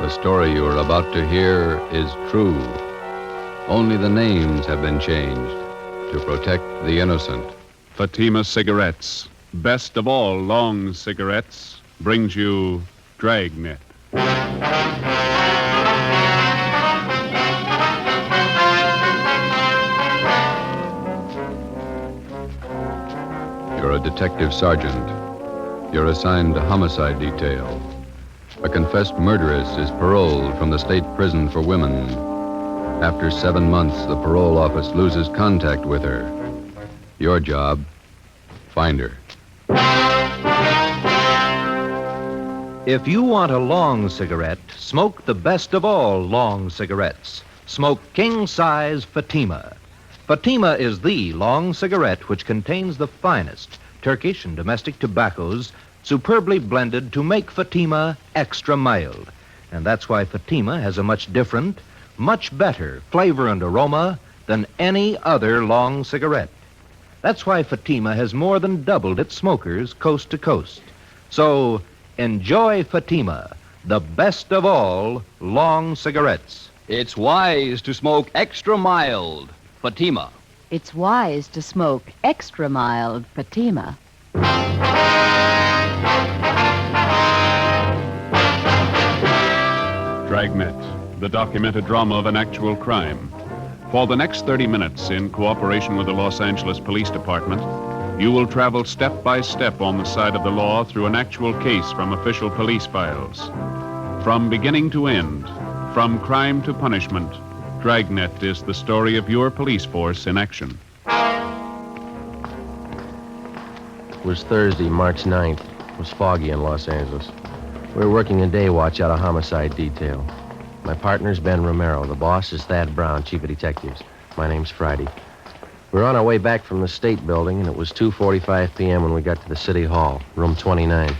The story you are about to hear is true. Only the names have been changed to protect the innocent. Fatima Cigarettes, best of all long cigarettes, brings you Dragnet. You're a detective sergeant. You're assigned to homicide detail. A confessed murderess is paroled from the state prison for women. After 7 months, the parole office loses contact with her. Your job, find her. If you want a long cigarette, smoke the best of all long cigarettes. Smoke king-size Fatima. Fatima is the long cigarette which contains the finest Turkish and domestic tobaccos superbly blended to make Fatima extra mild. And that's why Fatima has a much different, much better flavor and aroma than any other long cigarette. That's why Fatima has more than doubled its smokers coast to coast. So enjoy Fatima, the best of all long cigarettes. It's wise to smoke extra mild Fatima. It's wise to smoke extra mild Fatima. Dragnet, the documented drama of an actual crime. For the next 30 minutes, in cooperation with the Los Angeles Police Department, you will travel step by step on the side of the law through an actual case from official police files. From beginning to end, from crime to punishment, Dragnet is the story of your police force in action. It was Thursday, March 9th. It was foggy in Los Angeles. We were working a day watch out of homicide detail. My partner's Ben Romero. The boss is Thad Brown, chief of detectives. My name's Friday. We were on our way back from the state building, and it was 2:45 p.m. when we got to the city hall, room 29.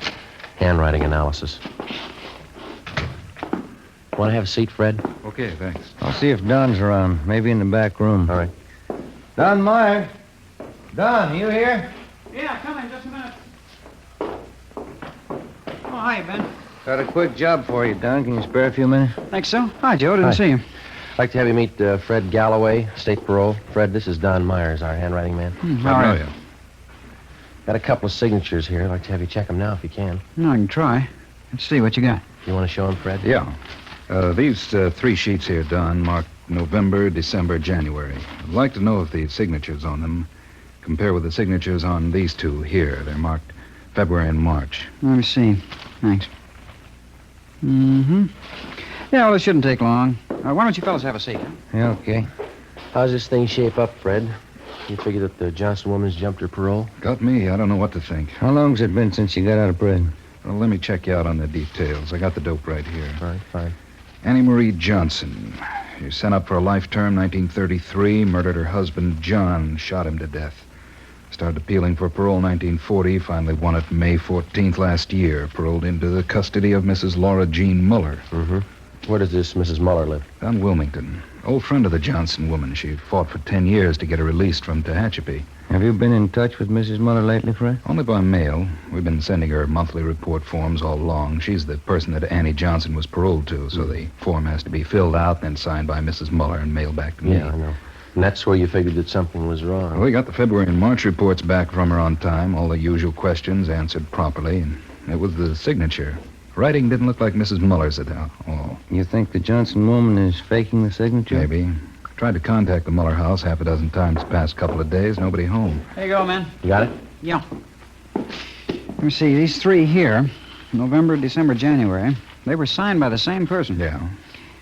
Handwriting analysis. Want to have a seat, Fred? Okay, thanks. I'll see if Don's around. Maybe in the back room. All right. Don Meyer. Don, you here? Yeah, come in just a minute. Oh, hi, Ben. Got a quick job for you, Don. Can you spare a few minutes? Think so? Hi, Joe. Didn't see you. I'd like to have you meet Fred Galloway, state parole. Fred, this is Don Myers, our handwriting man. All right. Got a couple of signatures here. I'd like to have you check them now if you can. No, I can try. Let's see what you got. You want to show them, Fred? Yeah. These 3 sheets here, Don, marked November, December, January. I'd like to know if the signatures on them compare with the signatures on these 2 here. They're marked February and March. Let me see. Thanks. Mm-hmm. Yeah, well, it shouldn't take long. Why don't you fellas have a seat? Huh? Yeah, okay. How's this thing shape up, Fred? You figure that the Johnson woman's jumped her parole? Got me. I don't know what to think. How long's it been since you got out of prison? Well, let me check you out on the details. I got the dope right here. All right, fine. Annie Marie Johnson. She was sent up for a life term, 1933. Murdered her husband, John. Shot him to death. Started appealing for parole 1940. Finally won it May 14th last year. Paroled into the custody of Mrs. Laura Jean Muller. Mm-hmm. Where does this Mrs. Muller live? Down Wilmington. Old friend of the Johnson woman. She fought for 10 years to get her released from Tehachapi. Have you been in touch with Mrs. Muller lately, Fred? Only by mail. We've been sending her monthly report forms all along. She's the person that Annie Johnson was paroled to, so the form has to be filled out, then signed by Mrs. Muller and mailed back to me. Yeah, I know. And that's where you figured that something was wrong. Well, we got the February and March reports back from her on time, all the usual questions answered properly, and it was the signature. Writing didn't look like Mrs. Muller's at all. You think the Johnson woman is faking the signature? Maybe. Tried to contact the Muller house 6 times the past couple of days. Nobody home. There you go, man. You got it? Yeah. Let me see. These 3 here, November, December, January, they were signed by the same person. Yeah.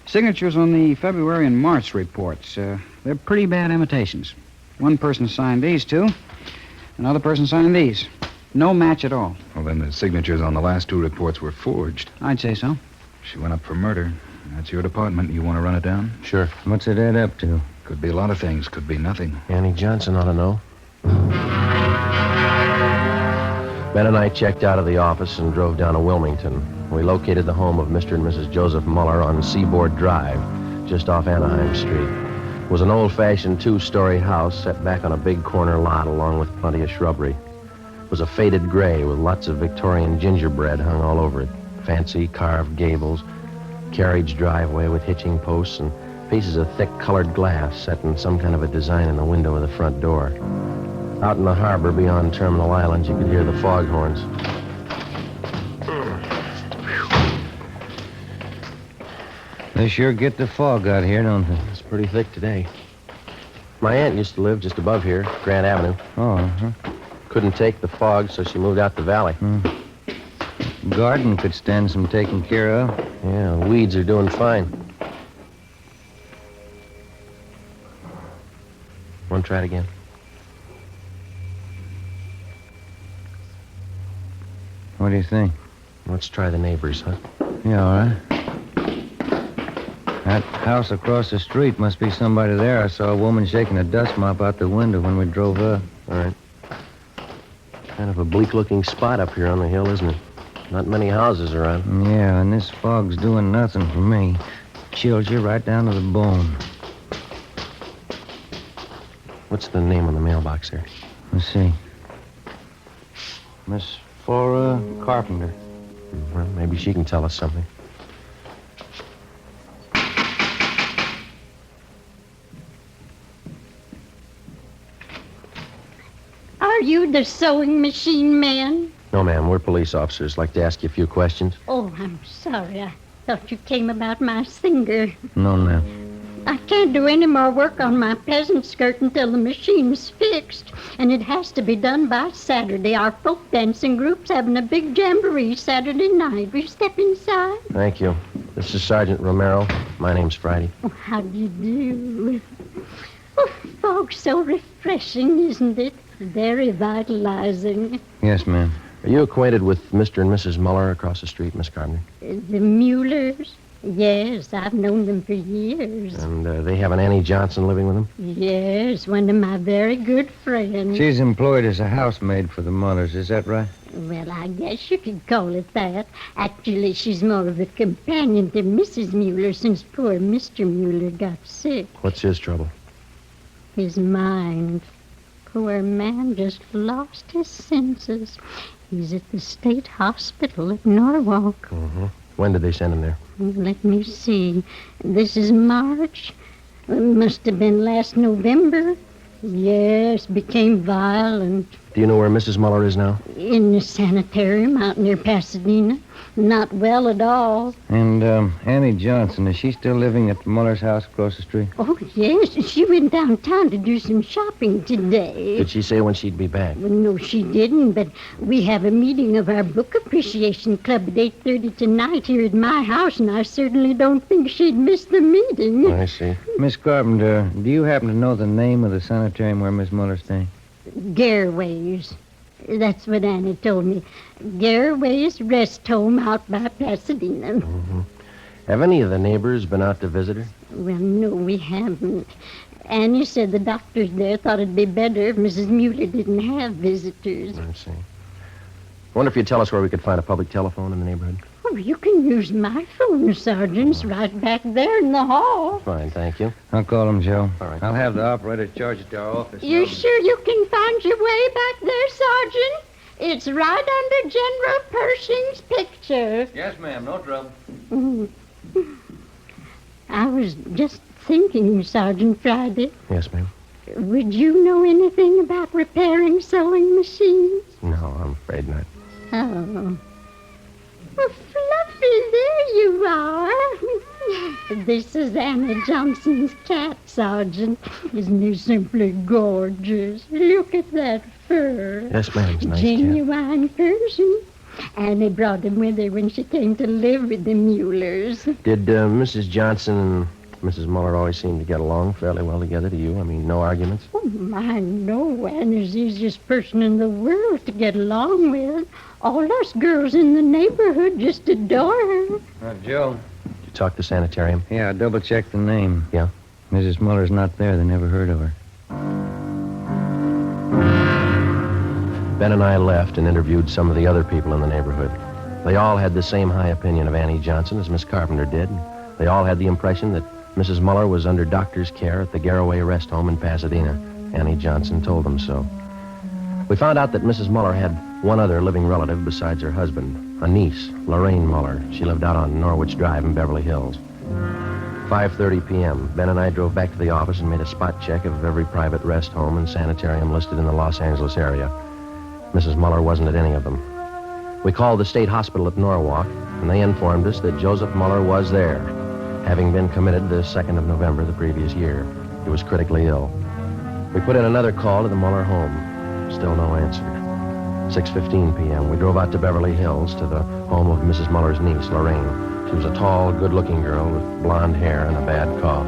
Signatures on the February and March reports. They're pretty bad imitations. One person signed these 2. Another person signed these. No match at all. Well, then the signatures on the last 2 reports were forged. I'd say so. She went up for murder. That's your department. You want to run it down? Sure. What's it add up to? Could be a lot of things. Could be nothing. Annie Johnson ought to know. Ben and I checked out of the office and drove down to Wilmington. We located the home of Mr. and Mrs. Joseph Muller on Seaboard Drive, just off Anaheim Street. It was an old-fashioned 2-story house set back on a big corner lot along with plenty of shrubbery. It was a faded gray with lots of Victorian gingerbread hung all over it. Fancy carved gables, carriage driveway with hitching posts and pieces of thick colored glass set in some kind of a design in the window of the front door. Out in the harbor beyond Terminal Island, you could hear the foghorns. They sure get the fog out here, don't they? It's pretty thick today. My aunt used to live just above here, Grant Avenue. Oh, uh-huh. Couldn't take the fog, so she moved out the valley. Garden could stand some taking care of. Yeah, the weeds are doing fine. Want to try it again? What do you think? Let's try the neighbors, huh? Yeah, all right. That house across the street must be somebody there. I saw a woman shaking a dust mop out the window when we drove up. All right. Kind of a bleak-looking spot up here on the hill, isn't it? Not many houses around. Yeah, and this fog's doing nothing for me. Chills you right down to the bone. What's the name on the mailbox there? Let's see. Miss Flora Carpenter. Well, maybe she can tell us something. Are you the sewing machine man? No, ma'am. We're police officers. Like to ask you a few questions. Oh, I'm sorry. I thought you came about my singer. No, ma'am. I can't do any more work on my peasant skirt until the machine's fixed. And it has to be done by Saturday. Our folk dancing group's having a big jamboree Saturday night. Will you step inside? Thank you. This is Sergeant Romero. My name's Friday. Oh, how do you do? Oh, fog's so refreshing, isn't it? Very vitalizing. Yes, ma'am. Are you acquainted with Mr. and Mrs. Muller across the street, Miss Carpenter? The Muellers? Yes, I've known them for years. And they have an Annie Johnson living with them? Yes, one of my very good friends. She's employed as a housemaid for the Mullers, is that right? Well, I guess you could call it that. Actually, she's more of a companion to Mrs. Mueller since poor Mr. Mueller got sick. What's his trouble? His mind. Poor man just lost his senses. He's at the state hospital at Norwalk. Mm-hmm. When did they send him there? Let me see. This is March. It must have been last November. Yes, became violent. Do you know where Mrs. Muller is now? In the sanitarium out near Pasadena. Not well at all. And Annie Johnson, is she still living at the Muller's house across the street? Oh, yes. She went downtown to do some shopping today. Did she say when she'd be back? Well, no, she didn't, but we have a meeting of our book appreciation club at 8:30 tonight here at my house, and I certainly don't think she'd miss the meeting. I see. Miss Carpenter, do you happen to know the name of the sanitarium where Miss Muller's staying? Garraway's. That's what Annie told me. Garraway's Rest Home out by Pasadena. Mm-hmm. Have any of the neighbors been out to visit her? Well, no, we haven't. Annie said the doctors there thought it'd be better if Mrs. Mueller didn't have visitors. I see. Wonder if you'd tell us where we could find a public telephone in the neighborhood? Oh, you can use my phone, Sergeant. It's right back there in the hall. Fine, thank you. I'll call him, Joe. All right. I'll have the operator charge it to our office. You sure you can find your way back there, Sergeant? It's right under General Pershing's picture. Yes, ma'am. No trouble. I was just thinking, Sergeant Friday. Yes, ma'am. Would you know anything about repairing sewing machines? No, I'm afraid not. Oh. Well, Fluffy, there you are. This is Annie Johnson's cat, Sergeant. Isn't he simply gorgeous? Look at that fur. Yes, ma'am. It's a nice cat. Genuine Persian. Annie brought him with her when she came to live with the Muellers. Did Mrs. Johnson and Mrs. Muller always seem to get along fairly well together to you? I mean, no arguments? Oh, my, no. Annie's the easiest person in the world to get along with. All us girls in the neighborhood just adore her. Joe. Did you talk to sanitarium? Yeah, double-check the name. Yeah? Mrs. Muller's not there. They never heard of her. Ben and I left and interviewed some of the other people in the neighborhood. They all had the same high opinion of Annie Johnson as Miss Carpenter did. They all had the impression that Mrs. Muller was under doctor's care at the Garraway Rest Home in Pasadena. Annie Johnson told them so. We found out that Mrs. Muller had one other living relative besides her husband. A niece, Lorraine Muller. She lived out on Norwich Drive in Beverly Hills. 5:30 p.m. Ben and I drove back to the office and made a spot check of every private rest home and sanitarium listed in the Los Angeles area. Mrs. Muller wasn't at any of them. We called the state hospital at Norwalk, and they informed us that Joseph Muller was there, having been committed the 2nd of November the previous year. He was critically ill. We put in another call to the Muller home. Still no answer. 6:15 p.m. We drove out to Beverly Hills to the home of Mrs. Muller's niece, Lorraine. She was a tall, good-looking girl with blonde hair and a bad cough.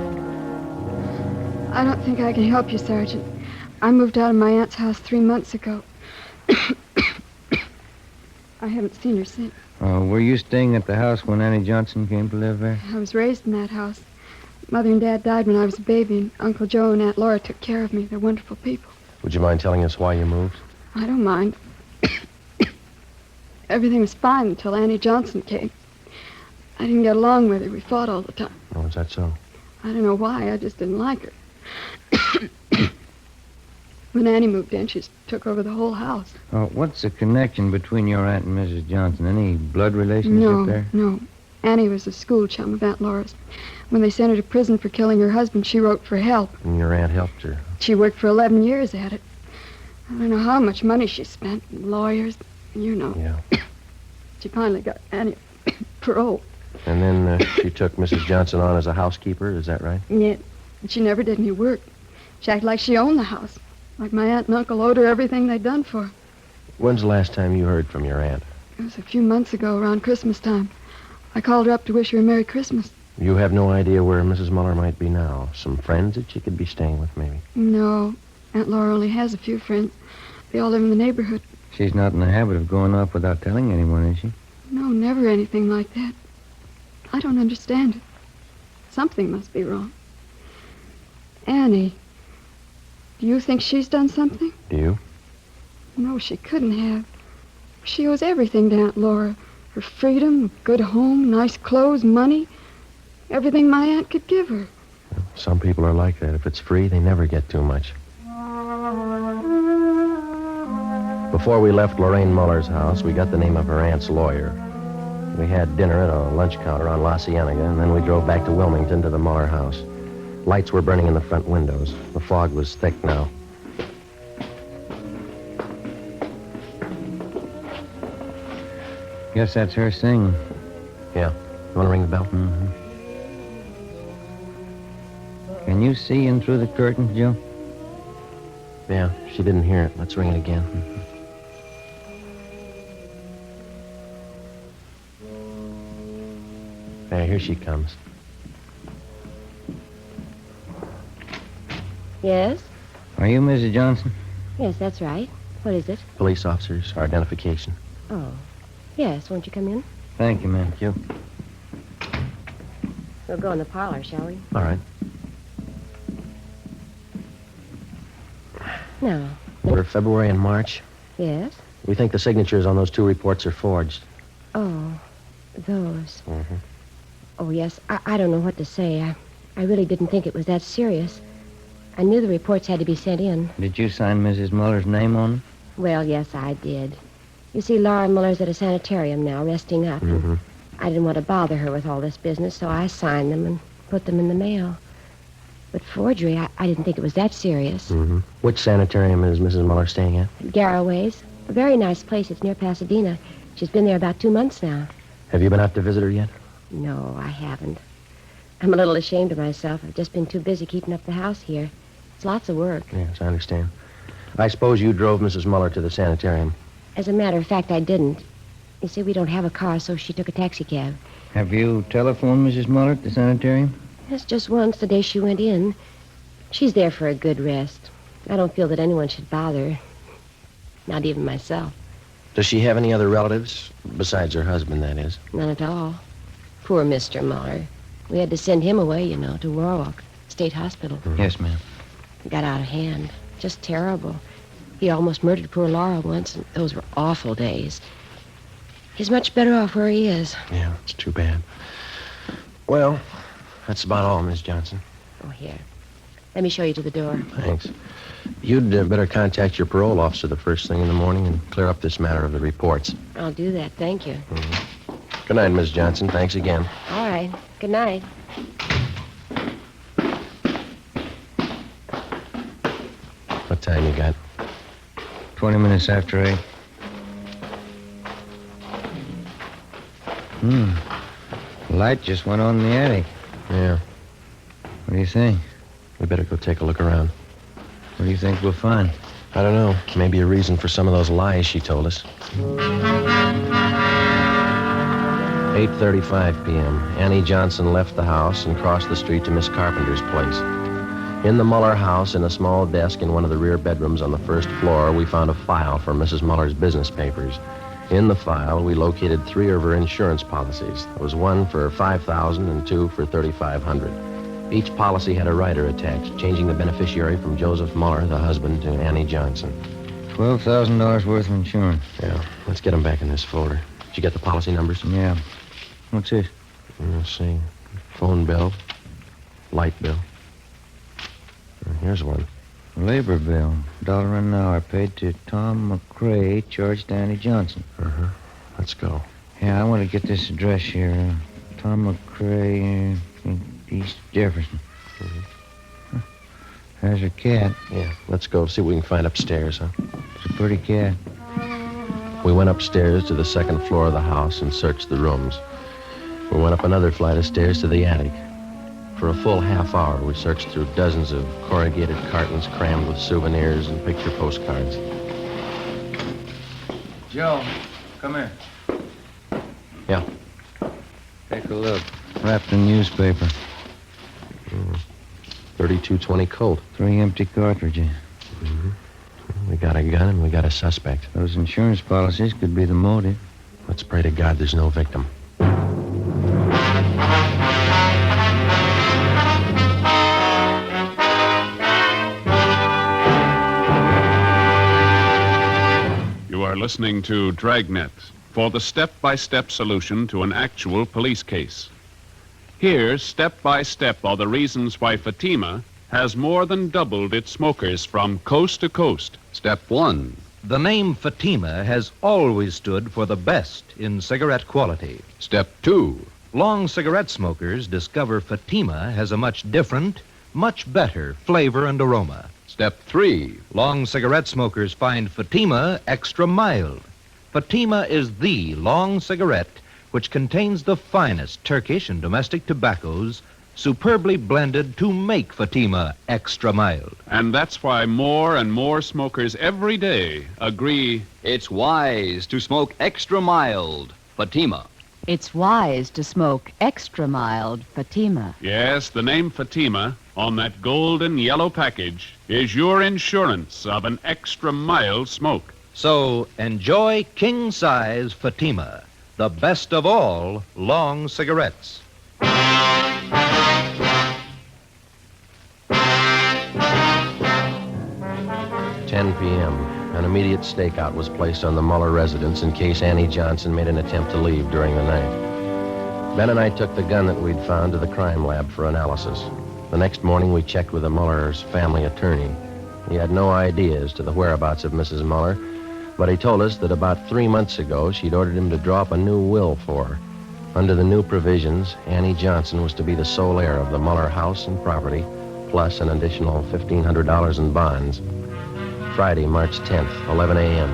I don't think I can help you, Sergeant. I moved out of my aunt's house 3 months ago. I haven't seen her since. Were you staying at the house when Annie Johnson came to live there? I was raised in that house. Mother and Dad died when I was a baby, and Uncle Joe and Aunt Laura took care of me. They're wonderful people. Would you mind telling us why you moved? I don't mind. Everything was fine until Annie Johnson came. I didn't get along with her. We fought all the time. Oh, is that so? I don't know why. I just didn't like her. When Annie moved in, she took over the whole house. What's the connection between your aunt and Mrs. Johnson? Any blood relationship there? No. Annie was a school chum of Aunt Laura's. When they sent her to prison for killing her husband, she wrote for help. And your aunt helped her? She worked for 11 years at it. I don't know how much money she spent. Lawyers, you know. Yeah. She finally got Annie parole. And then she took Mrs. Johnson on as a housekeeper, is that right? Yeah. She never did any work. She acted like she owned the house. Like my aunt and uncle owed her everything they'd done for her. When's the last time you heard from your aunt? It was a few months ago, around Christmas time. I called her up to wish her a Merry Christmas. You have no idea where Mrs. Muller might be now? Some friends that she could be staying with, maybe? No. Aunt Laura only has a few friends. They all live in the neighborhood. She's not in the habit of going off without telling anyone, is she? No, never anything like that. I don't understand it. Something must be wrong. Annie, do you think she's done something? Do you? No, she couldn't have. She owes everything to Aunt Laura. Her freedom, a good home, nice clothes, money. Everything my aunt could give her. Some people are like that. If it's free, they never get too much. Before we left Lorraine Muller's house, we got the name of her aunt's lawyer. We had dinner at a lunch counter on La Cienega, and then we drove back to Wilmington to the Muller house. Lights were burning in the front windows. The fog was thick now. Guess that's her singing. Yeah. You want to ring the bell? Mm-hmm. Can you see in through the curtains, Joe? Yeah, she didn't hear it. Let's ring it again. There, here she comes. Yes? Are you Mrs. Johnson? Yes, that's right. What is it? Police officers, our identification. Oh. Yes, won't you come in? Thank you, ma'am. Thank you. We'll go in the parlor, shall we? All right. No. We're February and March. Yes? We think the signatures on those two reports are forged. Oh, those. Mm-hmm. Oh, yes. I don't know what to say. I really didn't think it was that serious. I knew the reports had to be sent in. Did you sign Mrs. Muller's name on them? Well, yes, I did. You see, Laura Muller's at a sanitarium now, resting up. Mm-hmm. I didn't want to bother her with all this business, so I signed them and put them in the mail. But forgery, I didn't think it was that serious. Mm-hmm. Which sanitarium is Mrs. Muller staying at? Garraway's. A very nice place. It's near Pasadena. She's been there about 2 months now. Have you been out to visit her yet? No, I haven't. I'm a little ashamed of myself. I've just been too busy keeping up the house here. It's lots of work. Yes, I understand. I suppose you drove Mrs. Muller to the sanitarium. As a matter of fact, I didn't. You see, we don't have a car, so she took a taxi cab. Have you telephoned Mrs. Muller at the sanitarium? Yes, just once, the day she went in. She's there for a good rest. I don't feel that anyone should bother her. Not even myself. Does she have any other relatives? Besides her husband, that is. None at all. Poor Mr. Muller. We had to send him away, you know, to Warwick State Hospital. Mm-hmm. Yes, ma'am. It got out of hand. Just terrible. He almost murdered poor Laura once, and those were awful days. He's much better off where he is. Yeah, it's too bad. Well, that's about all, Miss Johnson. Oh, here. Let me show you to the door. Thanks. You'd better contact your parole officer the first thing in the morning and clear up this matter of the reports. I'll do that, thank you. Mm-hmm. Good night, Miss Johnson. Thanks again. All right. Good night. What time you got? 20 minutes after 8. Light just went on in the attic. Yeah. What do you think? We better go take a look around. What do you think we'll find? I don't know. Maybe a reason for some of those lies she told us. 8:35 p.m. Annie Johnson left the house and crossed the street to Miss Carpenter's place. In the Muller house, in a small desk in one of the rear bedrooms on the first floor, we found a file for Mrs. Muller's business papers. In the file, we located 3 of her insurance policies. There was one for $5,000 and 2 for $3,500. Each policy had a rider attached, changing the beneficiary from Joseph Muller, the husband, to Annie Johnson. $12,000 worth of insurance. Yeah, let's get them back in this folder. Did you get the policy numbers? Yeah. What's this? Let's see. Phone bill. Light bill. Here's one. Labor bill. $1 an hour paid to Tom McCrae, charged to Annie Johnson. Let's go. Yeah, I want to get this address here. Tom McCrae, East Jefferson. There's her cat. Yeah, let's go see what we can find upstairs, huh? It's a pretty cat. We went upstairs to the second floor of the house and searched the rooms. We went up another flight of stairs to the attic. For a full half hour, we searched through dozens of corrugated cartons crammed with souvenirs and picture postcards. Joe, come here. Yeah. Take a look. Wrapped in newspaper. 3220 Colt. 3 empty cartridges. We got a gun and we got a suspect. Those insurance policies could be the motive. Let's pray to God there's no victim. You are listening to Dragnet for the step-by-step solution to an actual police case. Here, step by step, are the reasons why Fatima has more than doubled its smokers from coast to coast. Step 1. The name Fatima has always stood for the best in cigarette quality. Step 2. Long cigarette smokers discover Fatima has a much different, much better flavor and aroma. Step 3. Long cigarette smokers find Fatima extra mild. Fatima is the long cigarette which contains the finest Turkish and domestic tobaccos superbly blended to make Fatima extra mild. And that's why more and more smokers every day agree It's wise to smoke extra mild. Fatima. It's wise to smoke extra mild Fatima. yes, the name Fatima on that golden yellow package is your insurance of an extra mild smoke. So enjoy king-size Fatima, the best of all long cigarettes. 10 p.m. An immediate stakeout was placed on the Muller residence in case Annie Johnson made an attempt to leave during the night. Ben and I took the gun that we'd found to the crime lab for analysis. The next morning, we checked with the Muller's family attorney. He had no idea as to the whereabouts of Mrs. Muller, but he told us that about 3 months ago, she'd ordered him to draw up a new will for her. Under the new provisions, Annie Johnson was to be the sole heir of the Muller house and property, plus an additional $1,500 in bonds. Friday, March 10th, 11 a.m.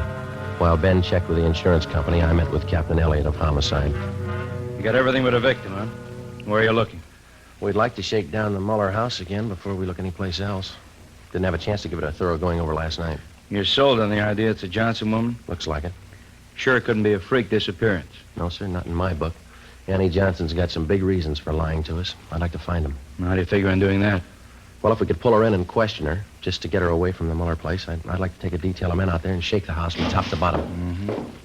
While Ben checked with the insurance company, I met with Captain Elliott of Homicide. You got everything but a victim, huh? Where are you looking? We'd like to shake down the Muller house again before we look anyplace else. Didn't have a chance to give it a thorough going over last night. You're sold on the idea it's a Johnson woman? Looks like it. Sure it couldn't be a freak disappearance. No, sir, not in my book. Annie Johnson's got some big reasons for lying to us. I'd like to find them. How do you figure on doing that? Well, if we could pull her in and question her, just to get her away from the Muller place, I'd like to take a detail of men out there and shake the house from top to bottom.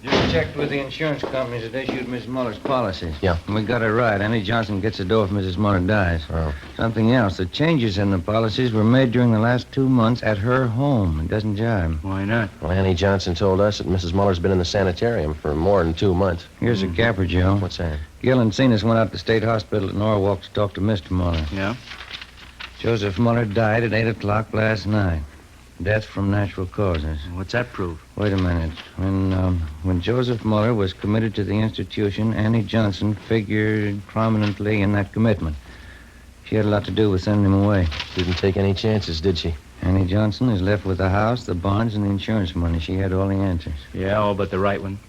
Just checked with the insurance companies that issued Miss Muller's policies. Yeah. And we got it right. Annie Johnson gets the dough if Mrs. Muller dies. Oh. Something else. The changes in the policies were made during the last 2 months at her home. It doesn't jive. Why not? Well, Annie Johnson told us that Mrs. Muller's been in the sanitarium for more than 2 months. Here's a capper, Joe. What's that? Gil and Cenas went out to State Hospital at Norwalk to talk to Mr. Muller. Yeah? Joseph Muller died at 8 o'clock last night. Death from natural causes. What's that prove? Wait a minute. When Joseph Muller was committed to the institution, Annie Johnson figured prominently in that commitment. She had a lot to do with sending him away. Didn't take any chances, did she? Annie Johnson is left with the house, the bonds, and the insurance money. She had all the answers. Yeah, all but the right one.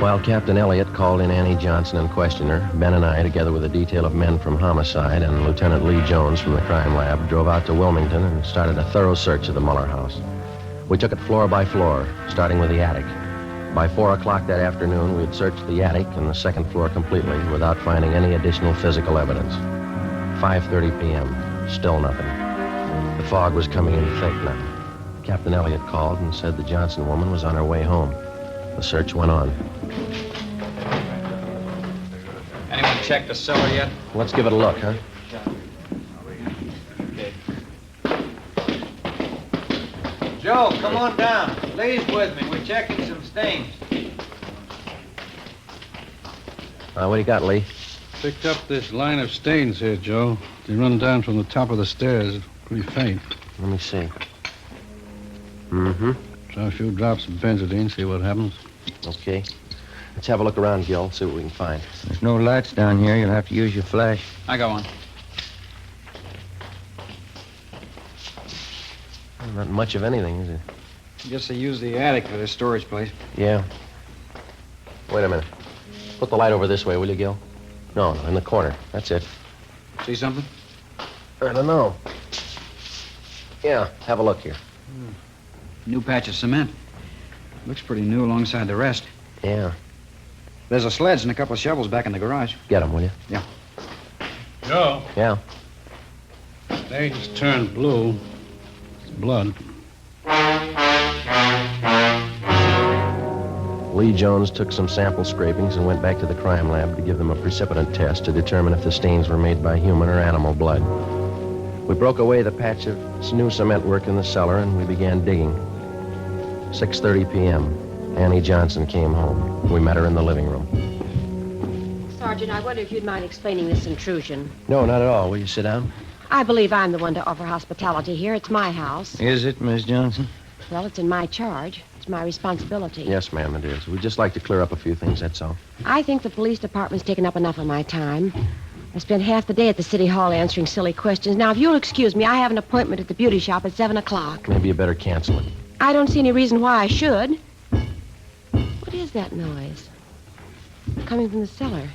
While Captain Elliott called in Annie Johnson and questioned her, Ben and I, together with a detail of men from homicide and Lieutenant Lee Jones from the crime lab, drove out to Wilmington and started a thorough search of the Muller house. We took it floor by floor, starting with the attic. By 4 o'clock that afternoon, we had searched the attic and the second floor completely without finding any additional physical evidence. 5:30 p.m., still nothing. The fog was coming in thick now. Captain Elliott called and said the Johnson woman was on her way home. The search went on. Anyone check the cellar yet? Let's give it a look, huh? Okay. Joe, come on down. Lee's with me. We're checking some stains. What do you got, Lee? Picked up this line of stains here, Joe. They run down from the top of the stairs. Pretty faint. Let me see. Mm-hmm. Try a few drops of benzodine, see what happens. Okay. Let's have a look around, Gil, see what we can find. There's no lights down here. You'll have to use your flash. I got one. Not much of anything, is it? Guess they use the attic for their storage place. Yeah. Wait a minute. Put the light over this way, will you, Gil? No, in the corner. That's it. See something? I don't know. Yeah, have a look here. New patch of cement. Looks pretty new alongside the rest. Yeah. There's a sledge and a couple of shovels back in the garage. Get them, will you? Yeah. Joe, Yeah. stains turned blue. It's blood. Lee Jones took some sample scrapings and went back to the crime lab to give them a precipitant test to determine if the stains were made by human or animal blood. We broke away the patch of new cement work in the cellar and we began digging. 6:30 p.m. Annie Johnson came home. We met her in the living room. Sergeant, I wonder if you'd mind explaining this intrusion. No, not at all. Will you sit down? I believe I'm the one to offer hospitality here. It's my house. Is it, Miss Johnson? Well, it's in my charge. It's my responsibility. Yes, ma'am, it is. We'd just like to clear up a few things, that's all. I think the police department's taken up enough of my time. I spent half the day at the city hall answering silly questions. Now, if you'll excuse me, I have an appointment at the beauty shop at 7 o'clock. Maybe you better cancel it. I don't see any reason why I should. What is that noise? Coming from the cellar.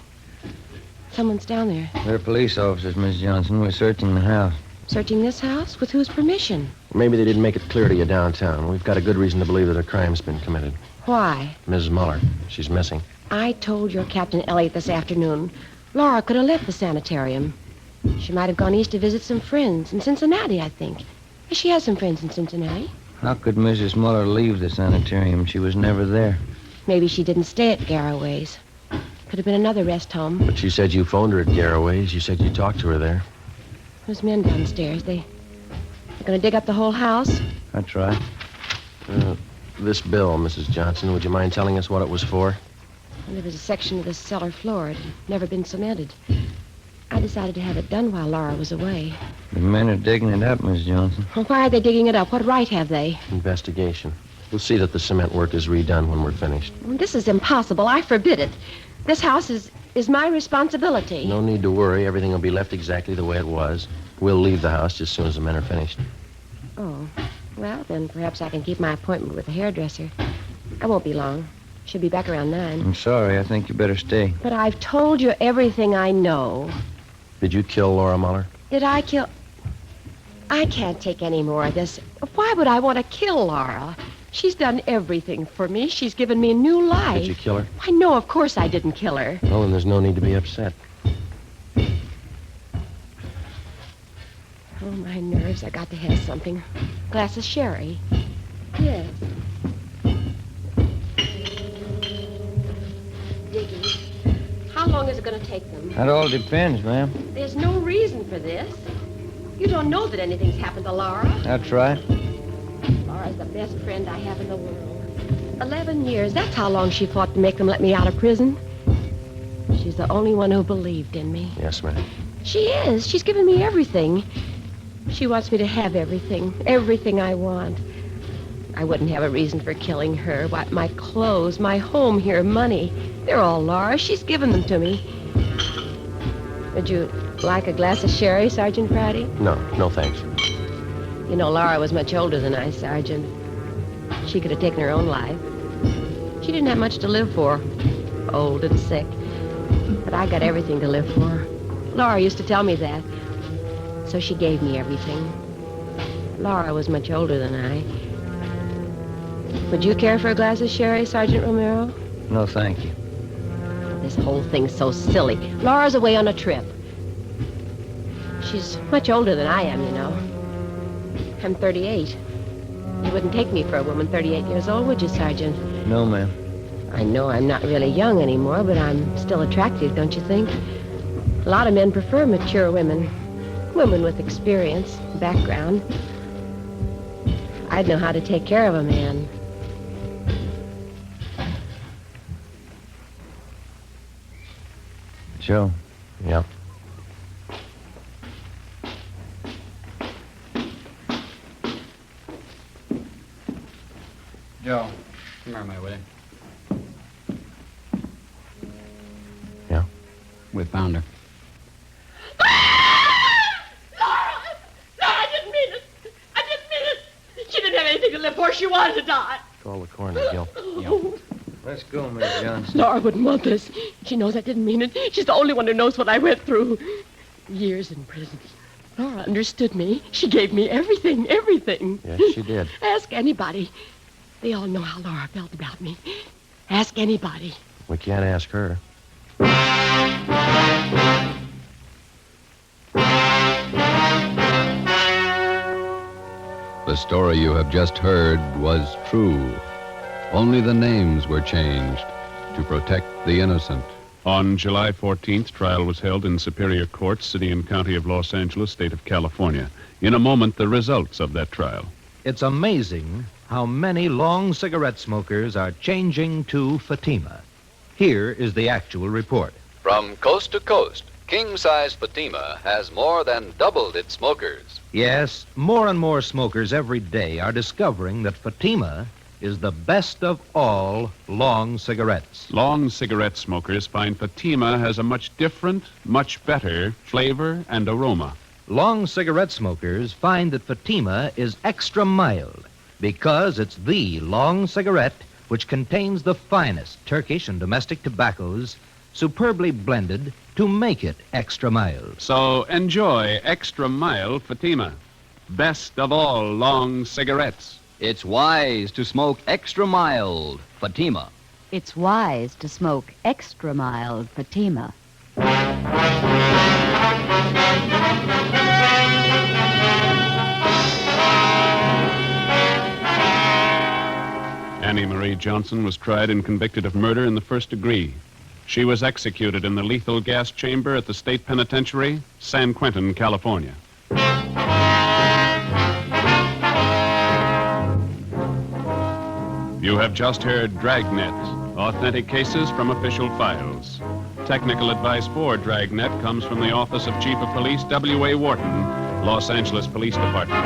Someone's down there. We're police officers, Miss Johnson. We're searching the house. Searching this house? With whose permission? Maybe they didn't make it clear to you downtown. We've got a good reason to believe that a crime's been committed. Why? Mrs. Muller. She's missing. I told your Captain Elliott this afternoon. Laura could have left the sanitarium. She might have gone east to visit some friends in Cincinnati, I think. She has some friends in Cincinnati. How could Mrs. Muller leave the sanitarium? She was never there. Maybe she didn't stay at Garraway's. Could have been another rest home. But she said you phoned her at Garraway's. You said you talked to her there. Those men downstairs, they're going to dig up the whole house? That's right. This bill, Mrs. Johnson, would you mind telling us what it was for? Well, there was a section of the cellar floor. It had never been cemented. I decided to have it done while Laura was away. The men are digging it up, Miss Johnson. Well, why are they digging it up? What right have they? Investigation. We'll see that the cement work is redone when we're finished. Well, this is impossible. I forbid it. This house is my responsibility. No need to worry. Everything will be left exactly the way it was. We'll leave the house just as soon as the men are finished. Oh, well, then perhaps I can keep my appointment with the hairdresser. I won't be long. She'll be back around 9. I'm sorry. I think you better stay. But I've told you everything I know. Did you kill Laura Muller? Did I kill... I can't take any more of this. Why would I want to kill Laura? She's done everything for me. She's given me a new life. Did you kill her? I know, of course I didn't kill her. Well, then there's no need to be upset. Oh, my nerves. I got to have something. Glass of sherry. Yes. Digging. How long is it going to take them? That all depends, ma'am. There's no reason for this. You don't know that anything's happened to Laura. That's right. Laura's the best friend I have in the world. 11 years. That's how long she fought to make them let me out of prison. She's the only one who believed in me. Yes, ma'am. She is. She's given me everything. She wants me to have everything I want. I wouldn't have a reason for killing her. Why, my clothes, my home here, money, they're all Laura's. She's given them to me. Would you like a glass of sherry, Sergeant Friday? No, thanks. You know, Laura was much older than I, Sergeant. She could have taken her own life. She didn't have much to live for. Old and sick. But I got everything to live for. Laura used to tell me that. So she gave me everything. Laura was much older than I. Would you care for a glass of sherry, Sergeant Romero? No, thank you. This whole thing's so silly. Laura's away on a trip. She's much older than I am, you know. I'm 38. You wouldn't take me for a woman 38 years old, would you, Sergeant? No, ma'am. I know I'm not really young anymore, but I'm still attractive, don't you think? A lot of men prefer mature women. Women with experience, background. I'd know how to take care of a man. Joe? Yeah? Joe, come here, my way. Yeah? We found her. I didn't mean it. She didn't have anything to live for. She wanted to die. Call the coroner, Gil. Let's go, Miss Johnson. Laura wouldn't want this. She knows I didn't mean it. She's the only one who knows what I went through. Years in prison. Laura understood me. She gave me everything. Yes, she did. Ask anybody. They all know how Laura felt about me. Ask anybody. We can't ask her. The story you have just heard was true. Only the names were changed to protect the innocent. On July 14th, trial was held in Superior Court, City and County of Los Angeles, State of California. In a moment, the results of that trial. It's amazing how many long cigarette smokers are changing to Fatima. Here is the actual report. From coast to coast, king-size Fatima has more than doubled its smokers. Yes, more and more smokers every day are discovering that Fatima is the best of all long cigarettes. Long cigarette smokers find Fatima has a much different, much better flavor and aroma. Long cigarette smokers find that Fatima is extra mild because it's the long cigarette which contains the finest Turkish and domestic tobaccos superbly blended to make it extra mild. So enjoy extra mild Fatima. Best of all long cigarettes. It's wise to smoke extra mild Fatima. It's wise to smoke extra mild Fatima. Annie Marie Johnson was tried and convicted of murder in the first degree. She was executed in the lethal gas chamber at the state penitentiary, San Quentin, California. You have just heard Dragnet, authentic cases from official files. Technical advice for Dragnet comes from the Office of Chief of Police W.A. Wharton, Los Angeles Police Department.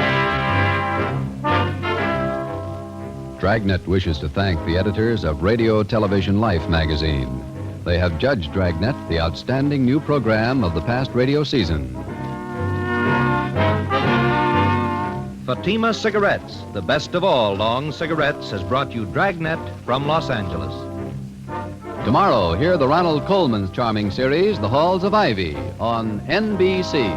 Dragnet wishes to thank the editors of Radio Television Life magazine. They have judged Dragnet the outstanding new program of the past radio season. Fatima Cigarettes, the best of all long cigarettes, has brought you Dragnet from Los Angeles. Tomorrow, hear the Ronald Coleman's charming series, The Halls of Ivy, on NBC.